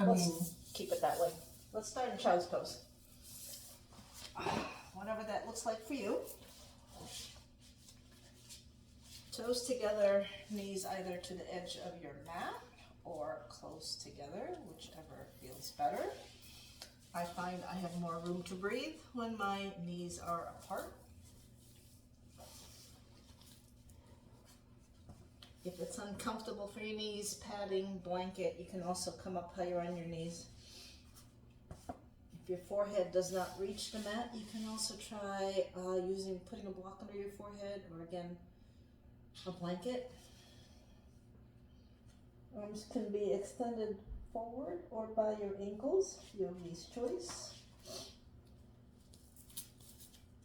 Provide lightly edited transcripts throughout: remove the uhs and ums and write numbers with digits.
Let's keep it that way. Let's start in child's pose. Whatever that looks like for you. Toes together, knees either to the edge of your mat or close together, whichever feels better. I find I have more room to breathe when my knees are apart. If it's uncomfortable for your knees, padding, blanket, you can also come up higher on your knees. If your forehead does not reach the mat, you can also try putting a block under your forehead, or again, a blanket. Arms can be extended forward or by your ankles, yogi's choice.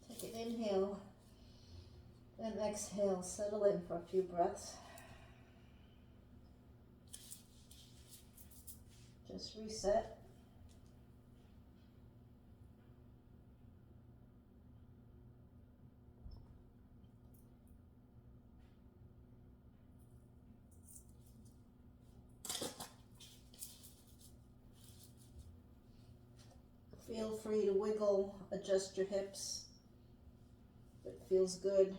Take an inhale and exhale, settle in for a few breaths. Just reset. Feel free to wiggle, adjust your hips if it feels good.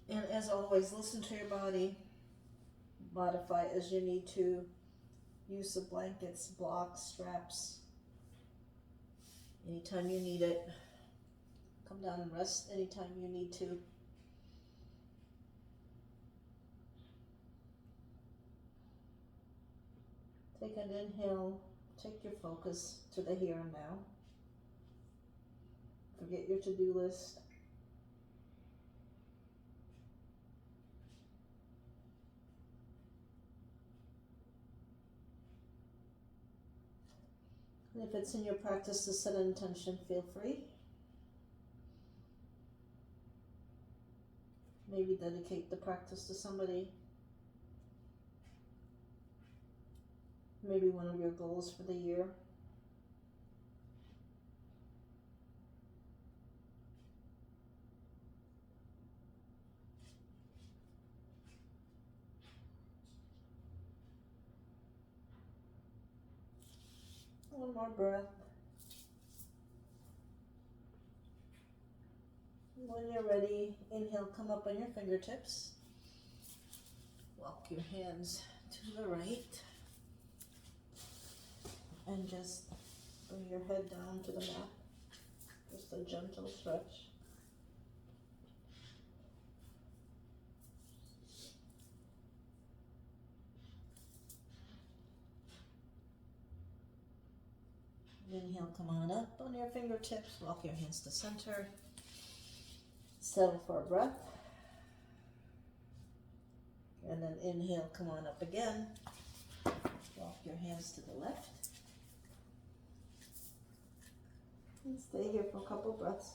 And as always, listen to your body. Modify as you need to. Use of blankets, blocks, straps, anytime you need it. Come down and rest anytime you need to. Take an inhale, take your focus to the here and now. Forget your to-do list. And if it's in your practice to set an intention, feel free. Maybe dedicate the practice to somebody. Maybe one of your goals for the year. One more breath. When you're ready, inhale, come up on your fingertips. Walk your hands to the right. And just bring your head down to the mat. Just a gentle stretch. Inhale, come on up on your fingertips. Walk your hands to center. Settle for a breath. And then inhale, come on up again. Walk your hands to the left. And stay here for a couple breaths.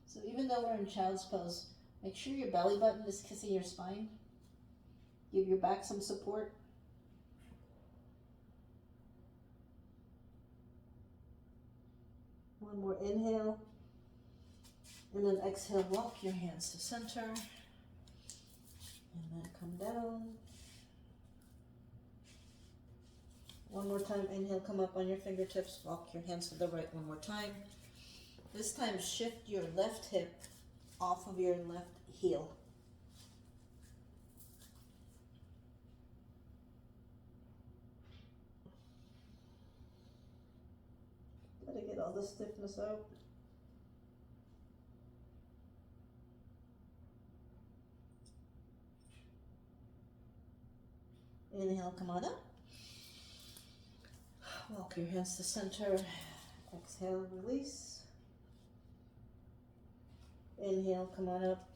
So even though we're in child's pose, make sure your belly button is kissing your spine. Give your back some support. One more inhale. And then exhale, walk your hands to center. And then come down. One more time, inhale, come up on your fingertips, walk your hands to the right one more time. This time, shift your left hip off of your left heel. Gotta get all the stiffness out. Inhale, come on up. Walk your hands to center. Exhale, release. Inhale, come on up.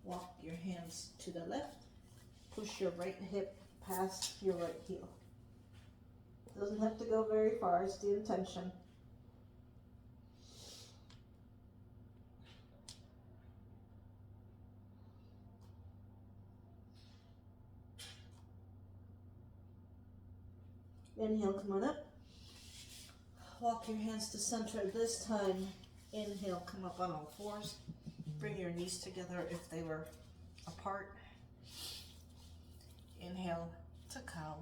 Walk your hands to the left. Push your right hip past your right heel. Doesn't have to go very far, it's the intention. Inhale, come on up. Walk your hands to center. This time, inhale, come up on all fours. Bring your knees together if they were apart. Inhale to cow.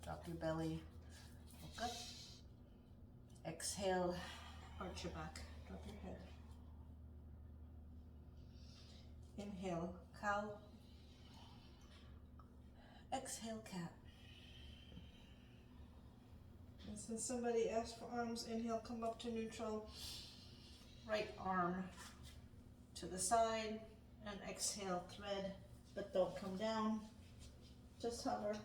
Drop your belly, look up. Exhale, arch your back, drop your head. Inhale, cow. Exhale, cat. And since somebody asked for arms, inhale, come up to neutral. Right arm to the side, and exhale, thread, but don't come down. Just hover.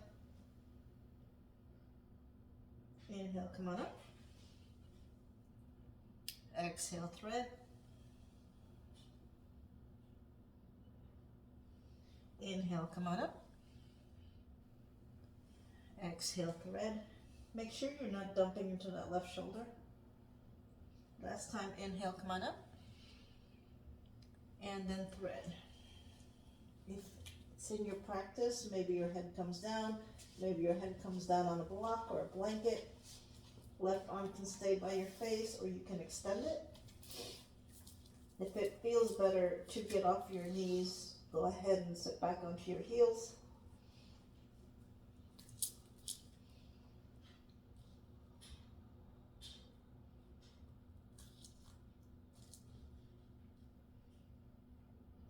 Inhale, come on up. Exhale, thread. Inhale, come on up. Exhale, thread. Make sure you're not dumping into that left shoulder. Last time, inhale, come on up. And then thread. If it's in your practice, maybe your head comes down, maybe your head comes down on a block or a blanket. Left arm can stay by your face, or you can extend it. If it feels better to get off your knees, go ahead and sit back onto your heels.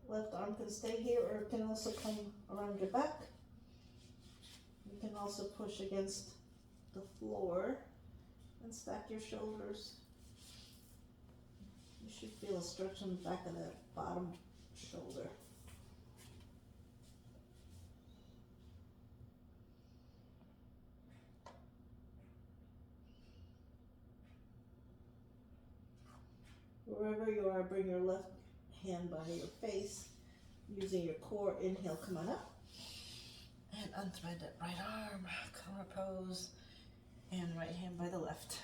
Left arm can stay here, or it can also come around your back. You can also push against the floor and stack your shoulders. You should feel a stretch on the back of that bottom shoulder. Wherever you are, bring your left hand by your face, using your core. Inhale, come on up. And unthread that right arm, cobra pose, and right hand by the left.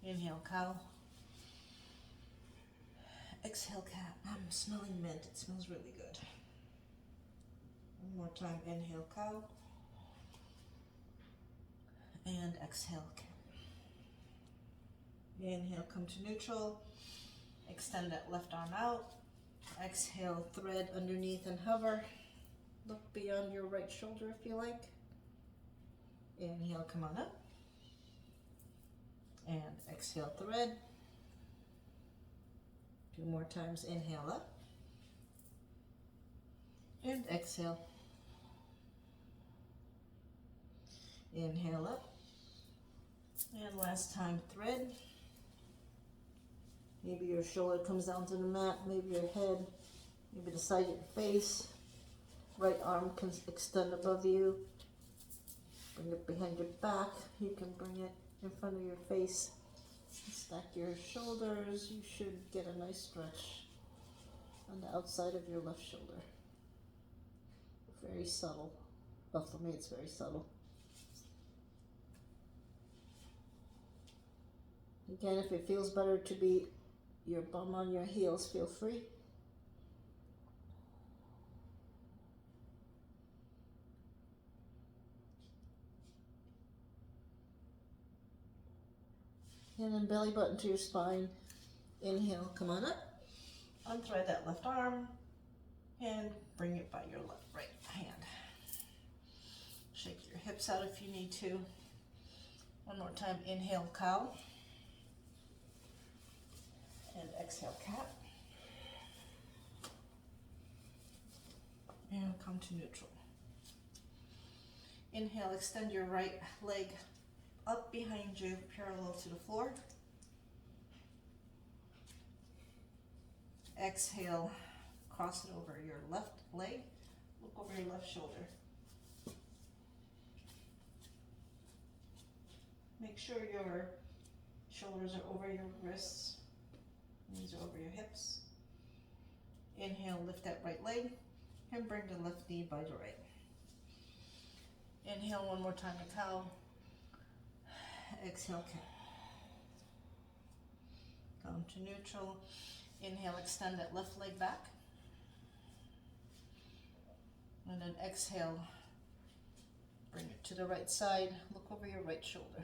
Inhale, cow. Exhale, cat. I'm smelling mint, it smells really good. One more time, inhale, cow. And exhale, cat. Inhale, come to neutral. Extend that left arm out. Exhale, thread underneath and hover. Look beyond your right shoulder if you like. Inhale, come on up. And exhale, thread. 2 more times, inhale up. And exhale. Inhale up. And last time, thread. Maybe your shoulder comes down to the mat, maybe your head, maybe the side of your face. Right arm can extend above you. Bring it behind your back. You can bring it in front of your face. Stack your shoulders. You should get a nice stretch on the outside of your left shoulder. Very subtle. Well, for me it's very subtle. Again, if it feels better to be your bum on your heels, feel free. And then belly button to your spine. Inhale, come on up. Unthread that left arm and bring it by your right hand. Shake your hips out if you need to. One more time, inhale, cow. And exhale, cat. And come to neutral. Inhale, extend your right leg up behind you, parallel to the floor. Exhale, cross it over your left leg. Look over your left shoulder. Make sure your shoulders are over your wrists. Knees are over your hips. Inhale, lift that right leg and bring the left knee by the right. Inhale one more time to cow. Exhale, cat. Come to neutral. Inhale, extend that left leg back. And then exhale, bring it to the right side. Look over your right shoulder.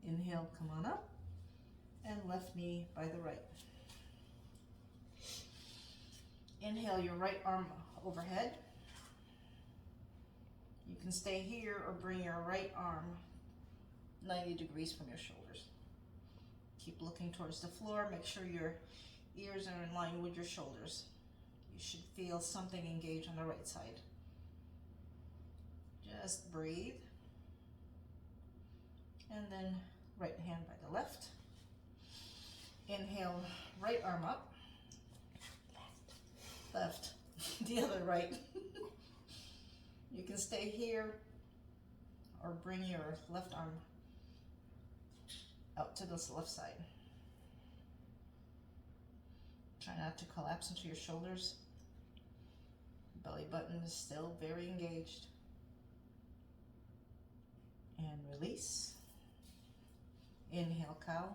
Inhale, come on up. And left knee by the right. Inhale your right arm overhead. You can stay here or bring your right arm 90 degrees from your shoulders. Keep looking towards the floor. Make sure your ears are in line with your shoulders. You should feel something engage on the right side. Just breathe. And then right hand by the left. Inhale, right arm up. Left. The other right. You can stay here or bring your left arm out to this left side. Try not to collapse into your shoulders. Belly button is still very engaged. And release. Inhale, cow.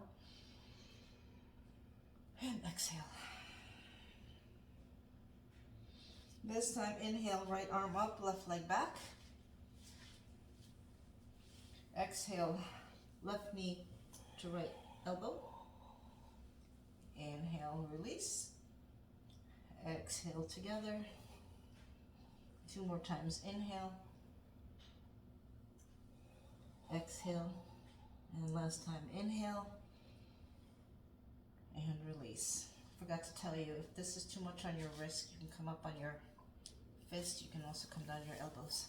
And exhale. This time, inhale, right arm up, left leg back. Exhale, left knee to right elbow. Inhale, release. Exhale together. 2 more times, inhale. Exhale. And last time, inhale. And release. Forgot to tell you, if this is too much on your wrist, you can come up on your fist. You can also come down your elbows.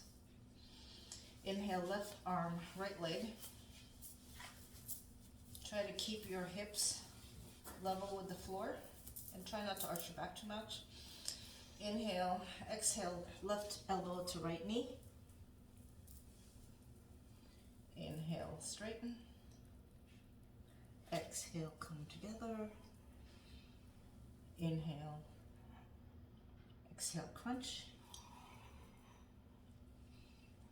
Inhale, left arm, right leg. Try to keep your hips level with the floor and try not to arch your back too much. Inhale, exhale, left elbow to right knee. Inhale, straighten. Exhale, come together. Inhale, exhale, crunch.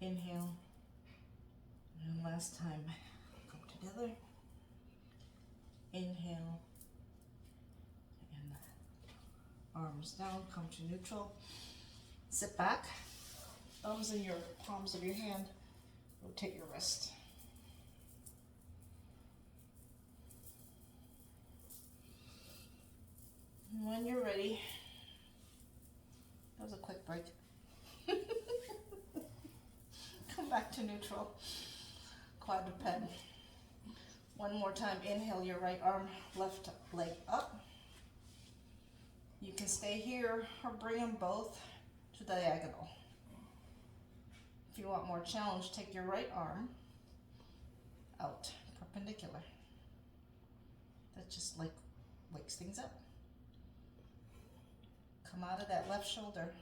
Inhale, and last time, come together. Inhale, and arms down, come to neutral. Sit back, thumbs in your palms of your hand, rotate your wrist. And when you're ready, that was a quick break. Come back to neutral, quadruped. One more time, inhale your right arm, left leg up. You can stay here or bring them both to diagonal. If you want more challenge, take your right arm out, perpendicular. That just like wakes things up. Come out of that left shoulder.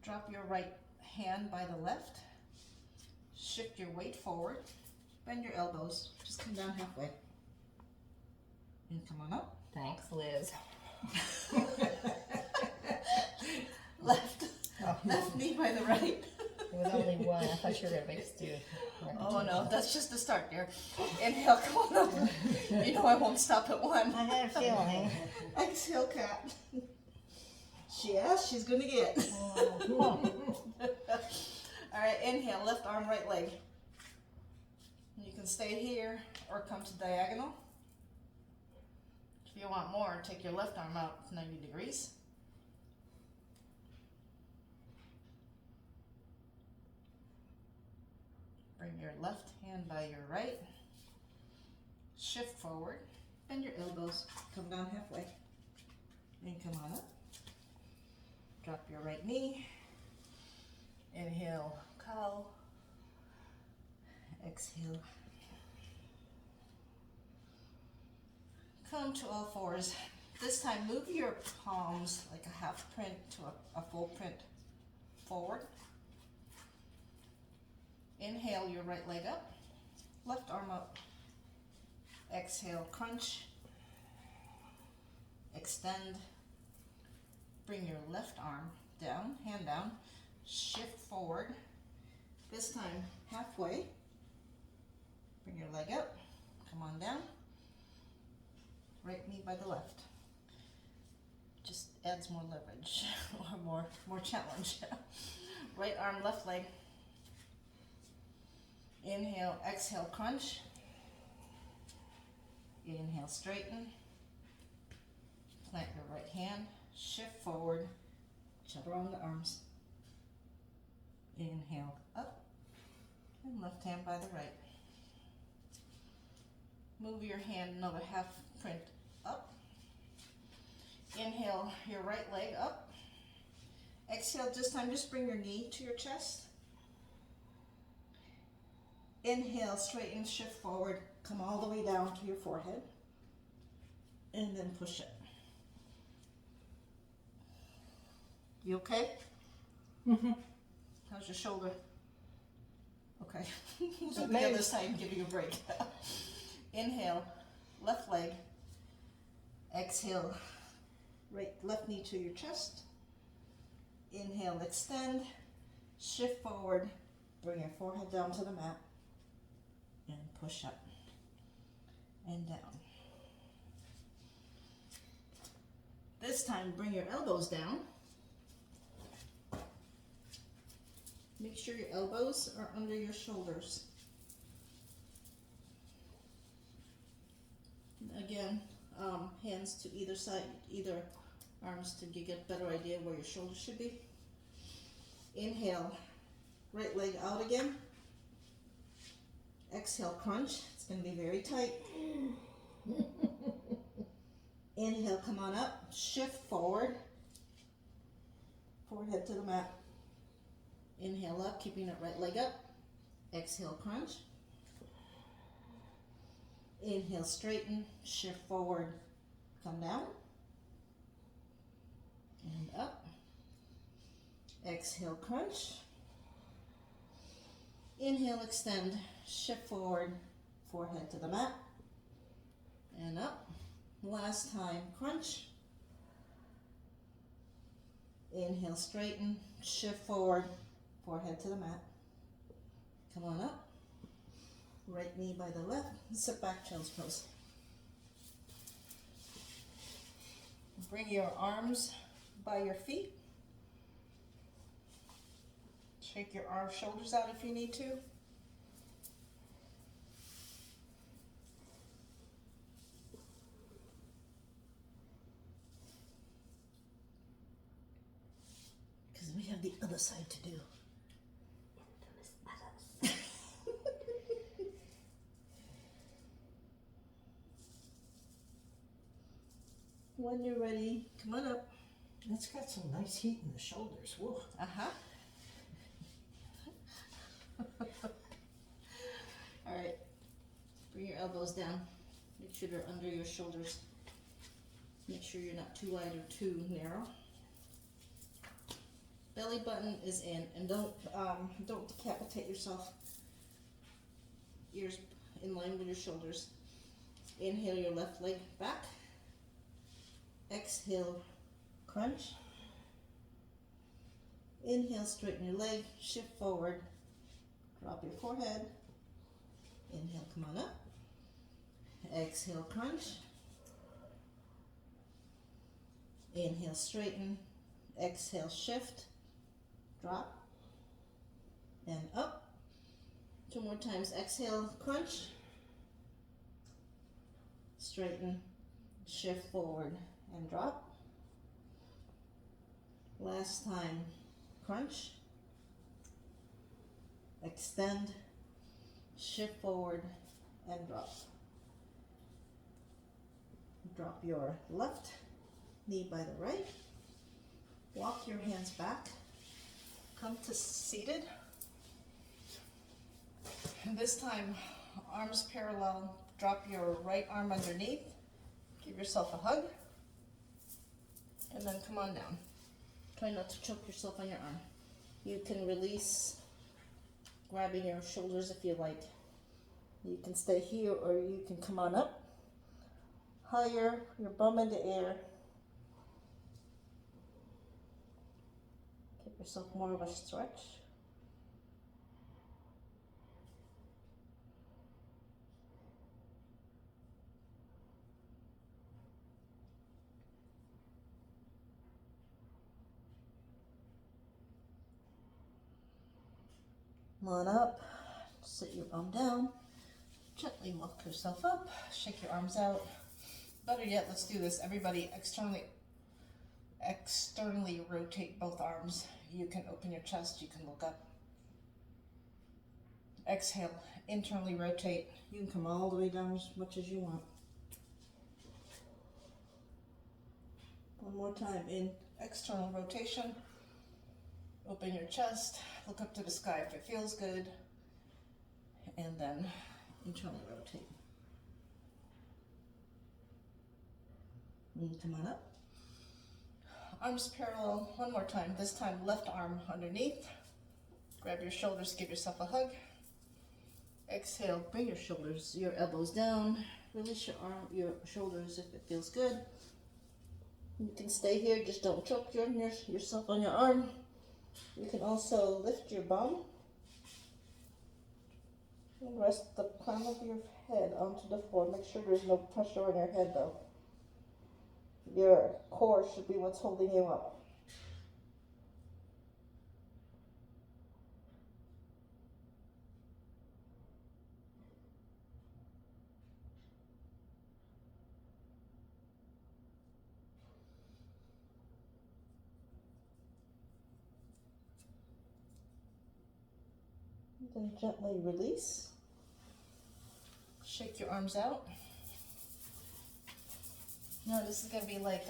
Drop your right hand by the left. Shift your weight forward. Bend your elbows. Just come down halfway. And come on up. Thanks, Liz. Left knee by the right. It was only one. I thought you were going to make us do. Oh no, that's just the start, dear. Inhale, come on up. You know I won't stop at one. I had a feeling. Exhale, cat. She asked, she's gonna get. All right, inhale, left arm, right leg. You can stay here or come to diagonal. If you want more, take your left arm out 90 degrees. Bring your left hand by your right. Shift forward. Bend your elbows. Come down halfway. And come on up. Drop your right knee. Inhale, cow. Exhale. Come to all fours. This time, move your palms like a half print to a full print forward. Inhale your right leg up, left arm up. Exhale, crunch. Extend. Bring your left arm down, hand down. Shift forward. This time, halfway. Bring your leg up. Come on down. Right knee by the left. Just adds more leverage or more challenge. Right arm, left leg. Inhale, exhale, crunch. Inhale, straighten. Plant your right hand, shift forward, chaturanga the arms. Inhale, up, and left hand by the right. Move your hand another half print up. Inhale your right leg up. Exhale, this time just bring your knee to your chest. Inhale, straighten, shift forward, come all the way down to your forehead. And then push it. You okay? Mm-hmm. How's your shoulder? Okay. So the other side and give you a break. Inhale, left leg. Exhale, left knee to your chest. Inhale, extend, shift forward, bring your forehead down to the mat, and push up and down. This time, bring your elbows down. Make sure your elbows are under your shoulders. Again, hands to either side, either arms to get a better idea where your shoulders should be. Inhale, right leg out again. Exhale, crunch. It's going to be very tight. Inhale, come on up. Shift forward. Forehead to the mat. Inhale up, keeping that right leg up. Exhale, crunch. Inhale, straighten, shift forward, come down, and up. Exhale, crunch. Inhale, extend, shift forward, forehead to the mat, and up. Last time, crunch. Inhale, straighten, shift forward, forehead to the mat. Come on up. Right knee by the left. Sit back, child's pose. Bring your arms by your feet. Shake your shoulders out if you need to. Because we have the other side to do. When you're ready, come on up. It's got some nice heat in the shoulders. Whoa. Uh-huh. All right. Bring your elbows down. Make sure they're under your shoulders. Make sure you're not too wide or too narrow. Belly button is in, and don't decapitate yourself. Ears in line with your shoulders. Inhale your left leg back. Exhale, crunch. Inhale, straighten your leg, shift forward, drop your forehead. Inhale, come on up. Exhale, crunch. Inhale, straighten. Exhale, shift, drop, and up. 2 more times. Exhale, crunch. Straighten, shift forward, and drop. Last time, crunch, extend, shift forward, and drop. Drop your left knee by the right. Walk your hands back. Come to seated. And this time, arms parallel. Drop your right arm underneath. Give yourself a hug. And then come on down. Try not to choke yourself on your arm. You can release grabbing your shoulders if you like. You can stay here or you can come on up. Higher, your bum in the air. Give yourself more of a stretch. Come on up Sit your bum down. Gently walk yourself up. Shake your arms out. Better yet, let's do this. Everybody externally rotate both arms. You can open your chest, you can look up. Exhale, internally rotate. You can come all the way down as much as you want. One more time, in external rotation. Open your chest, look up to the sky if it feels good, and then internally rotate. And come on up. Arms parallel, one more time. This time, left arm underneath. Grab your shoulders, give yourself a hug. Exhale, bring your shoulders, your elbows down. Release your shoulders if it feels good. You can stay here, just don't choke yourself on your arm. You can also lift your bum and rest the crown of your head onto the floor. Make sure there's no pressure on your head though. Your core should be what's holding you up. Then gently release. Shake your arms out. Now this is going to be like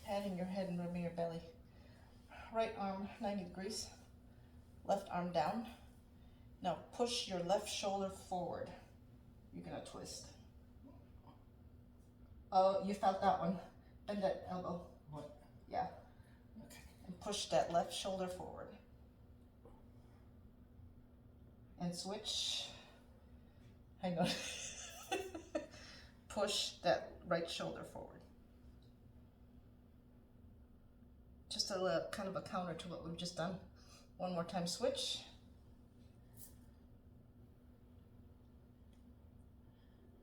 patting your head and rubbing your belly. Right arm 90 degrees. Left arm down. Now push your left shoulder forward. You're going to twist. Oh, you felt that one. Bend that elbow. What? Yeah. Okay. And push that left shoulder forward. And switch. I know. Push that right shoulder forward. Just a kind of a counter to what we've just done. One more time, switch.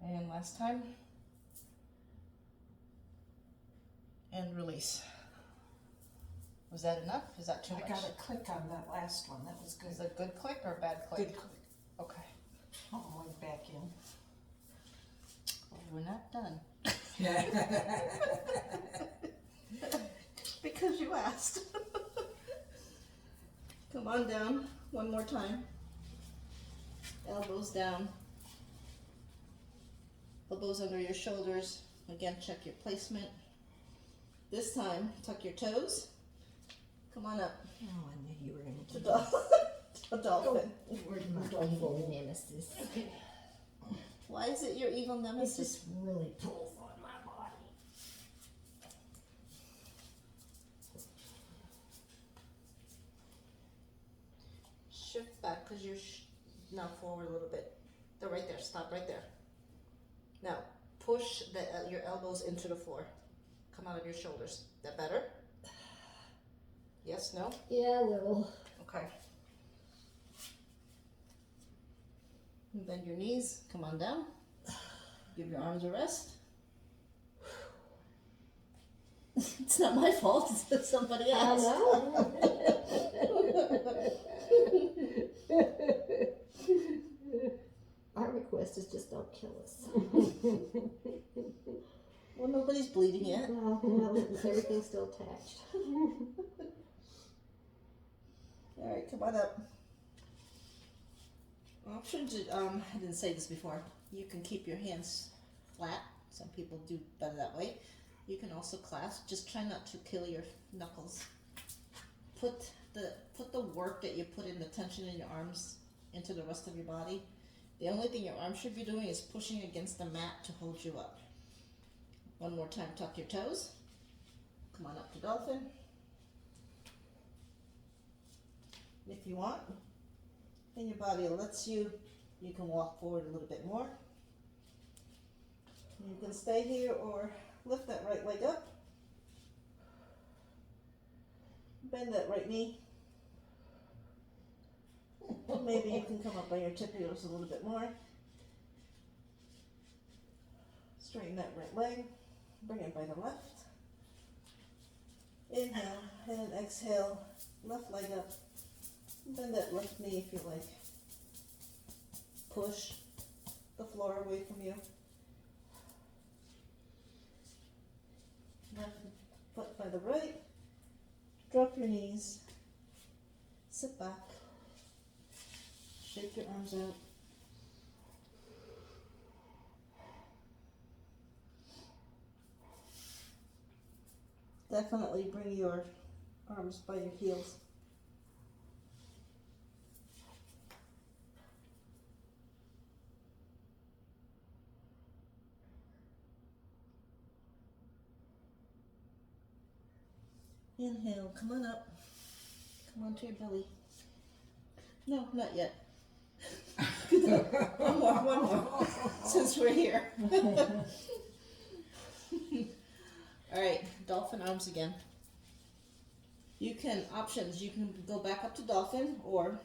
And last time. And release. Was that enough? Is that too much? I got a click on that last one. That was good. Is it a good click or a bad click? Good click. Okay. Oh, I went back in. Well, we're not done. Yeah. Because you asked. Come on down. One more time. Elbows down. Elbows under your shoulders. Again, check your placement. This time, tuck your toes. Come on up. Oh, I knew you were going to To do that. a dolphin. Where'd my Evil nemesis. Why is it your evil It nemesis? just really pulls on my body. Shift back because you're now forward a little bit. They're right there. Stop right there. Now push your elbows into the floor. Come out of your shoulders. That better? Yes, no? Yeah, a little. Okay. And bend your knees. Come on down. Give your arms a rest. It's not my fault. It's somebody I else. know. Our request is just don't kill us. Well, nobody's bleeding yet. No, everything's still attached. All right, come on up. Options. I didn't say this before. You can keep your hands flat. Some people do better that way. You can also clasp. Just try not to kill your knuckles. Put the work that you put in, the tension in your arms, into the rest of your body. The only thing your arms should be doing is pushing against the mat to hold you up. One more time, tuck your toes. Come on up to dolphin. If you want, and your body lets you, you can walk forward a little bit more. You can stay here or lift that right leg up. Bend that right knee. Maybe you can come up by your tibials a little bit more. Straighten that right leg. Bring it by the left. Inhale and exhale. Left leg up. Bend that left knee if you like. push the floor away from you. Left foot by the right. Drop your knees. Sit back. Shake your arms out. Definitely bring your arms by your heels. Inhale, come on up. Come onto your belly. No, not yet. One more, since we're here. Alright, dolphin arms again. You can go back up to dolphin or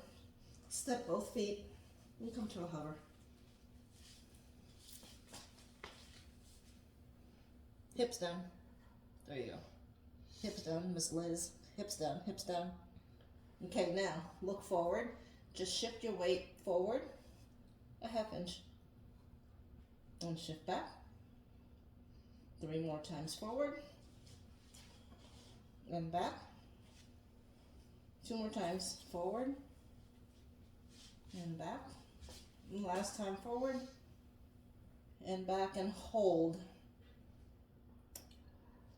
step both feet and come to a hover. Hips down. There you go. Hips down, Miss Liz. Hips down, hips down. Okay, now look forward. Just shift your weight forward a half inch. And shift back. 3 more times forward. And back. 2 more times forward. And back. And last time forward. And back and hold.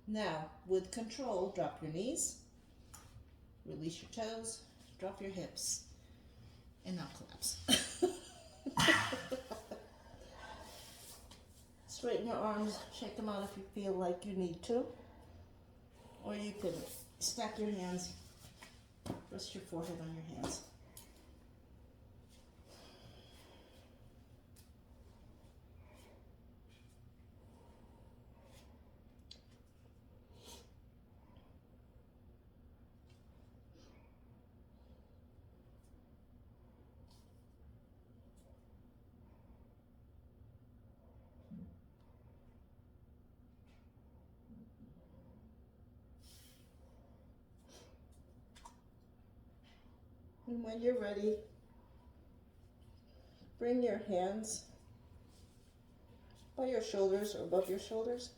Now, with control, drop your knees, release your toes, drop your hips, and now collapse. Straighten your arms, shake them out if you feel like you need to. Or you can stack your hands, rest your forehead on your hands. And when you're ready, bring your hands by your shoulders or above your shoulders.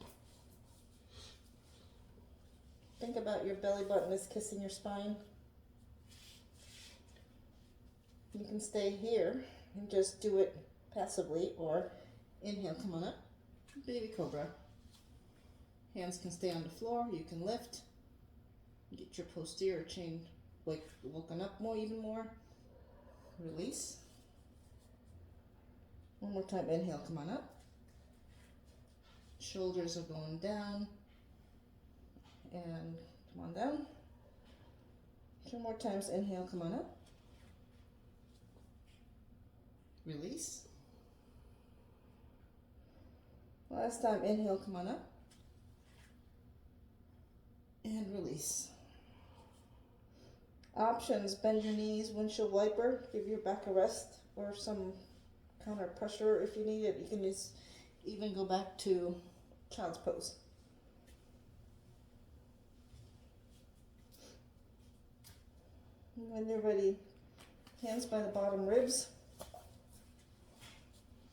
Think about your belly button is kissing your spine. You can stay here and just do it passively, or inhale, come on up, baby cobra. Hands can stay on the floor, you can lift, get your posterior chain woken up even more. Release. One more time, inhale, come on up. Shoulders are going down. And come on down. 2 more times, inhale, come on up. Release. Last time, inhale, come on up. And release. Options, bend your knees, windshield wiper, give your back a rest or some counter pressure if you need it. You can just even go back to child's pose. And when you're ready, hands by the bottom ribs.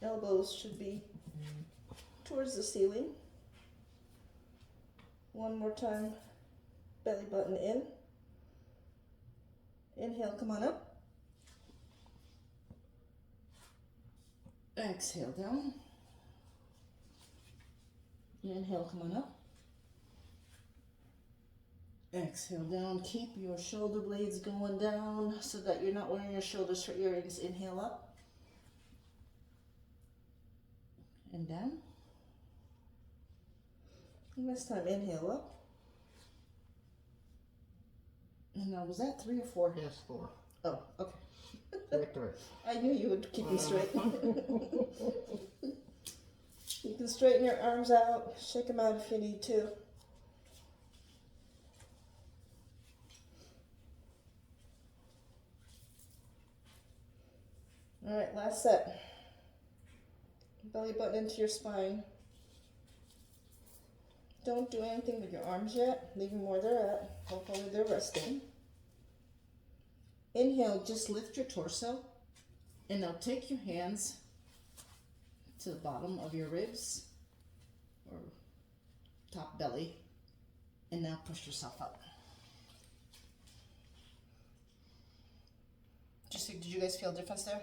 Elbows should be towards the ceiling. One more time, belly button in. Inhale, come on up. Exhale down. Inhale, come on up. Exhale down. Keep your shoulder blades going down so that you're not wearing your shoulders for earrings. Inhale up. And down. And this time, inhale up. And now, was that 3 or 4? Yes, 4. Oh, okay. 3. I knew you would keep me straight. You can straighten your arms out, shake them out if you need to. All right, last set. Belly button into your spine. Don't do anything with your arms yet. Leave them where they're at. Hopefully they're resting. Inhale, just lift your torso. And now take your hands to the bottom of your ribs or top belly, and now push yourself up. Did you guys feel a difference there?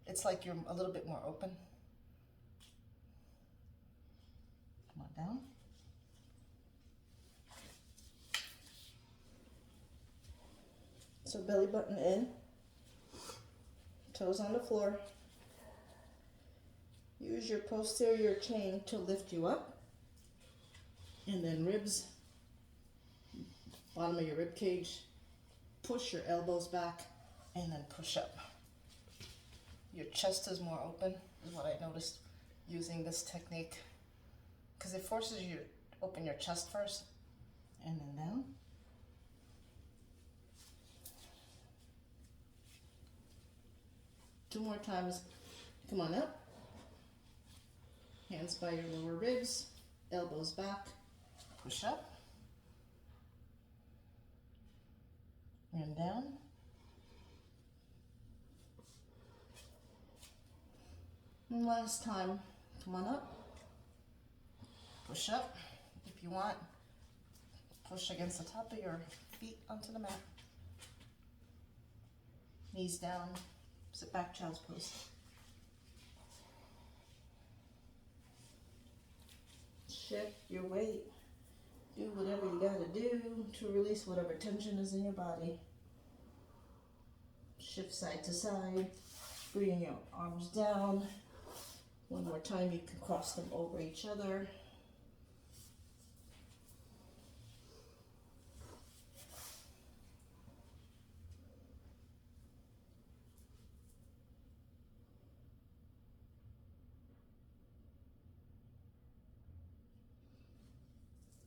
It's like you're a little bit more open. Come on down. So belly button in, toes on the floor. Use your posterior chain to lift you up. And then ribs, bottom of your rib cage. Push your elbows back and then push up. Your chest is more open, is what I noticed using this technique. Because it forces you to open your chest first and then down. Two more times. Come on up. Hands by your lower ribs, elbows back, push up, and down. And last time, come on up, push up. If you want, push against the top of your feet onto the mat. Knees down, sit back, child's pose. Shift your weight. Do whatever you gotta do to release whatever tension is in your body. Shift side to side. Bring your arms down. One more time, you can cross them over each other.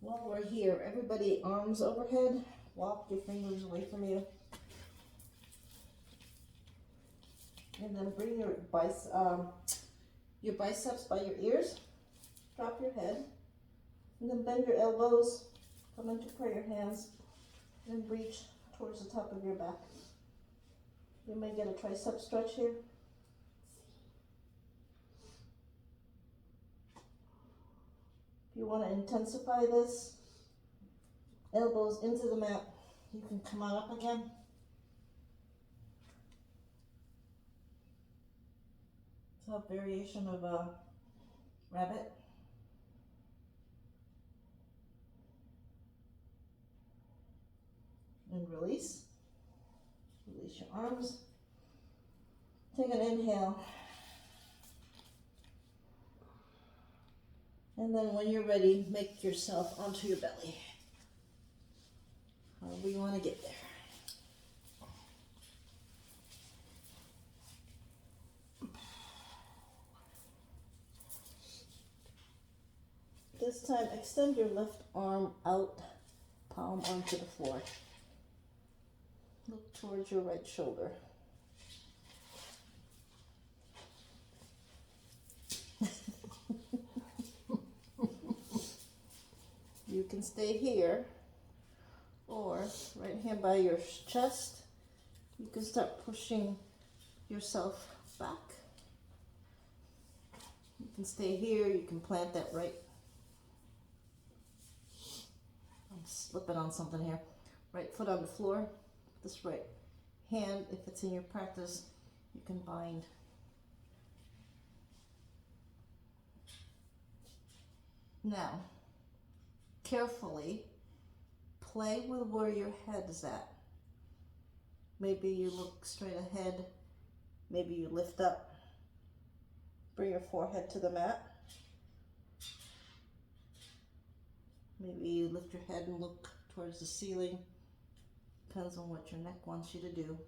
While we're here, everybody arms overhead, walk your fingers away from you. And then bring your biceps by your ears, drop your head, and then bend your elbows, come into prayer hands, and reach towards the top of your back. You may get a tricep stretch here. If you want to intensify this, elbows into the mat, you can come on up again. It's a variation of a rabbit. And release. Release your arms. Take an inhale. And then when you're ready, make yourself onto your belly. However you want to get there. This time, extend your left arm out, palm onto the floor. Look towards your right shoulder. You can stay here, or right hand by your chest. You can start pushing yourself back. You can stay here, you can plant that right. I'm slipping on something here. Right foot on the floor. This right hand, if it's in your practice, you can bind. Now, carefully play with where your head is at. Maybe you look straight ahead. Maybe you lift up. Bring your forehead to the mat. Maybe you lift your head and look towards the ceiling. Depends on what your neck wants you to do.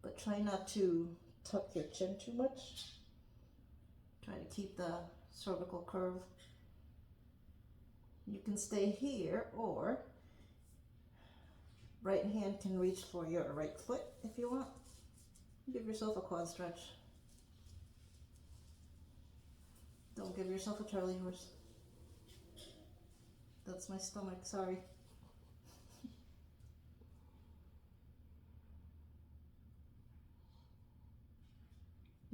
But try not to tuck your chin too much. Try to keep the cervical curve. You can stay here, or right hand can reach for your right foot if you want. Give yourself a quad stretch. Don't give yourself a Charlie horse. That's my stomach, sorry.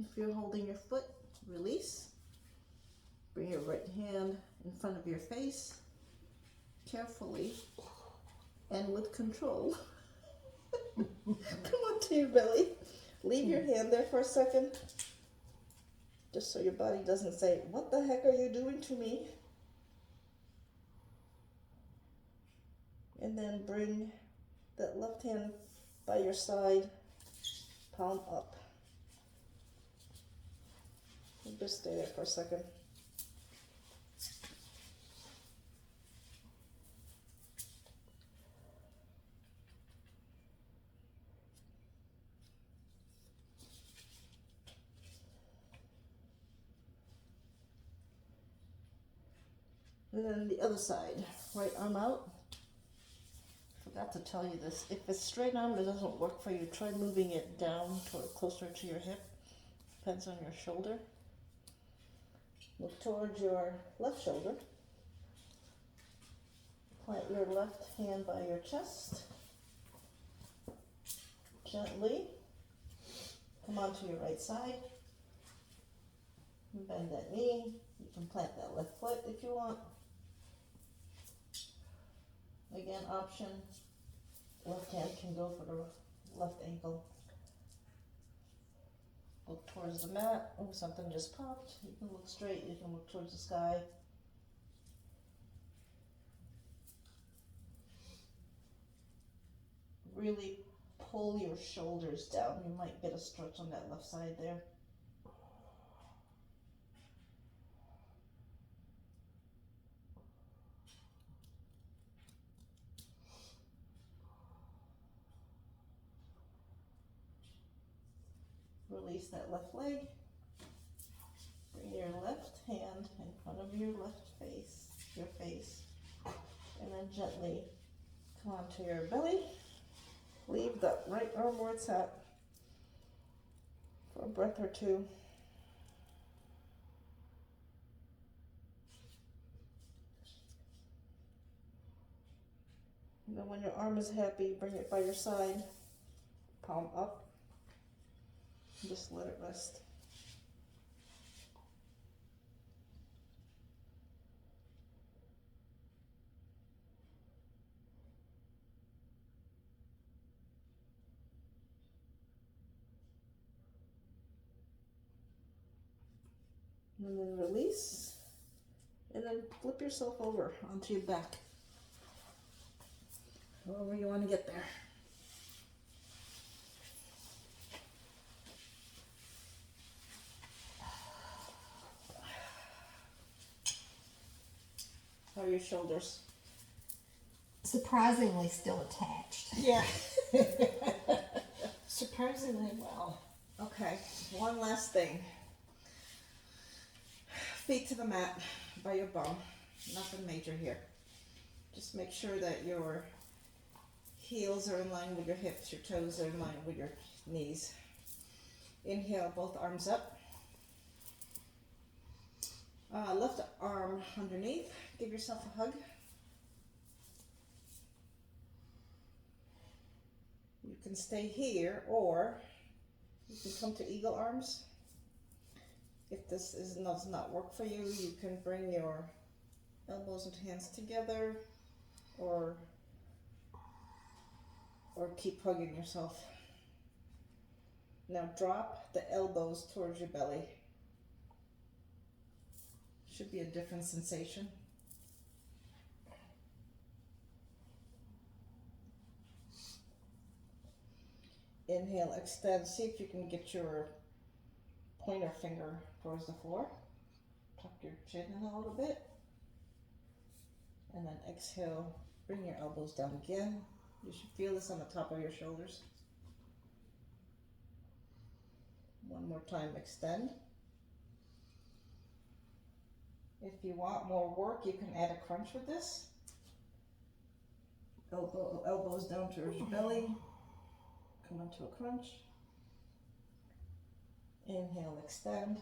If you're holding your foot, release. Bring your right hand in front of your face, carefully and with control. Come onto your belly. Leave your hand there for a second, just so your body doesn't say, "What the heck are you doing to me?" And then bring that left hand by your side, palm up. And just stay there for a second. And then the other side, right arm out. Forgot to tell you this. If it's straight arm that doesn't work for you, try moving it down toward closer to your hip. Depends on your shoulder. Look towards your left shoulder. Plant your left hand by your chest. Gently come onto your right side. Bend that knee. You can plant that left foot if you want. Again, option. Left hand can go for the left ankle. Look towards the mat. Oh, something just popped. You can look straight. You can look towards the sky. Really pull your shoulders down. You might get a stretch on that left side there. Release that left leg. Bring your left hand in front of your face, and then gently come onto your belly. Leave the right arm where it's at for a breath or two. And then when your arm is happy, bring it by your side, palm up. Just let it rest. And then release. And then flip yourself over onto your back. However you want to get there. How are your shoulders? Surprisingly still attached. Yeah. Surprisingly well. Okay, one last thing. Feet to the mat by your bum. Nothing major here. Just make sure that your heels are in line with your hips, your toes are in line with your knees. Inhale, both arms up. Left arm underneath. Give yourself a hug. You can stay here, or you can come to eagle arms. If this does not work for you, you can bring your elbows and hands together, or keep hugging yourself. Now drop the elbows towards your belly. Should be a different sensation. Inhale, extend. See if you can get your pointer finger towards the floor. Tuck your chin in a little bit. And then exhale, bring your elbows down again. You should feel this on the top of your shoulders. One more time, extend. If you want more work, you can add a crunch with this. Elbows down towards your belly. Come onto a crunch. Inhale, extend.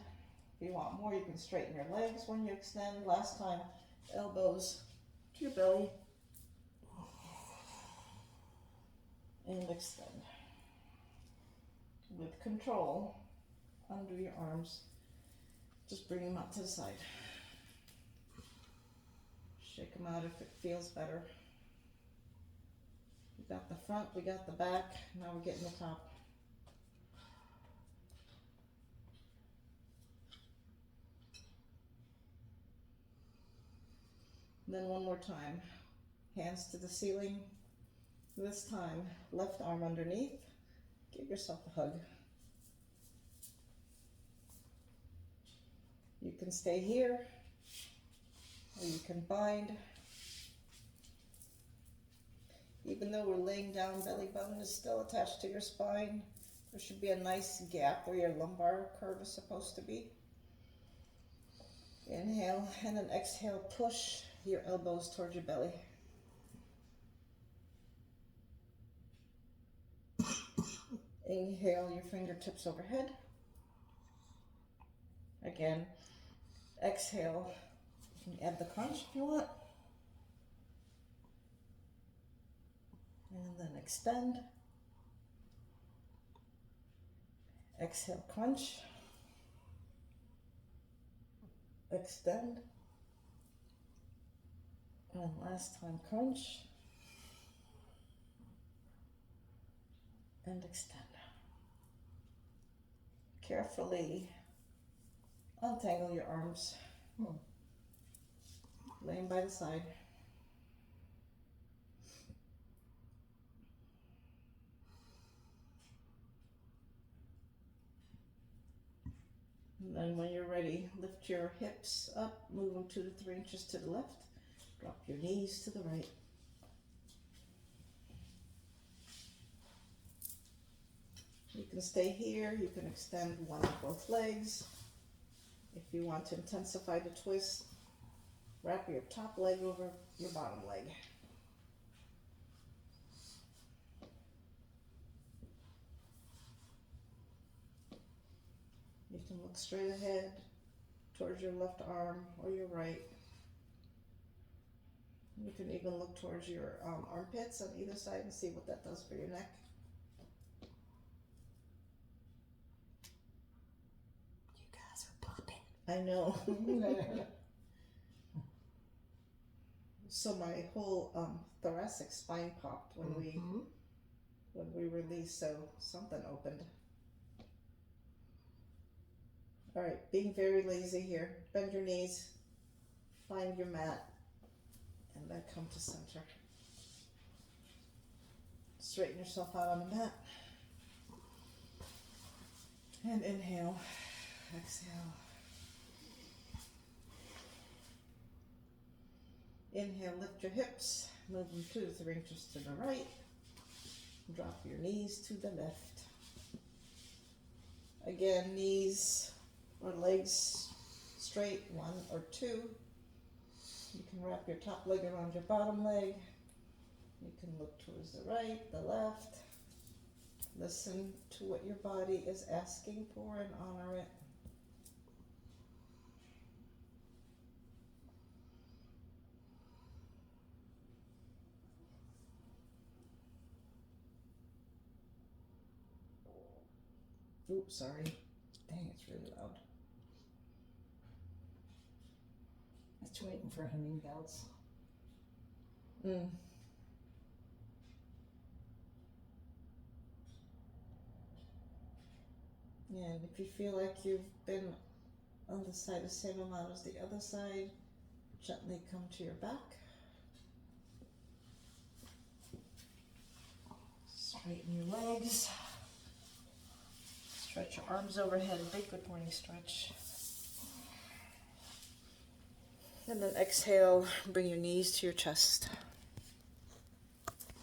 If you want more, you can straighten your legs when you extend. Last time, elbows to your belly. And extend. With control, under your arms. Just bring them out to the side. Shake them out if it feels better. We got the front, we got the back, now we're getting the top. Then one more time, hands to the ceiling. This time, left arm underneath. Give yourself a hug. You can stay here, or you can bind. Even though we're laying down, belly button is still attached to your spine. There should be a nice gap where your lumbar curve is supposed to be. Inhale, and then exhale, push your elbows towards your belly. Inhale, your fingertips overhead. Again, exhale. You can add the crunch if you want. And then extend. Exhale, crunch. Extend. And last time, crunch. And extend. Carefully untangle your arms. Lay them by the side. And then when you're ready, lift your hips up, move them 2 to 3 inches to the left, drop your knees to the right. You can stay here, you can extend one of both legs. If you want to intensify the twist, wrap your top leg over your bottom leg. You can look straight ahead towards your left arm or your right. You can even look towards your armpits on either side and see what that does for your neck. You guys are popping. I know. So my whole thoracic spine popped when we released, so something opened. All right, being very lazy here. Bend your knees, find your mat, and then come to center. Straighten yourself out on the mat. And inhale, exhale. Inhale, lift your hips, move them 2 to 3 inches to the right. Drop your knees to the left. Again, knees or legs straight, 1 or 2. You can wrap your top leg around your bottom leg. You can look towards the right, the left. Listen to what your body is asking for and honor it. Oops, sorry. Dang, it's really loud. It's waiting for hummingbirds. Yeah, and if you feel like you've been on the side the same amount as the other side, gently come to your back. Straighten your legs. Stretch your arms overhead, big good morning stretch. And then exhale, bring your knees to your chest.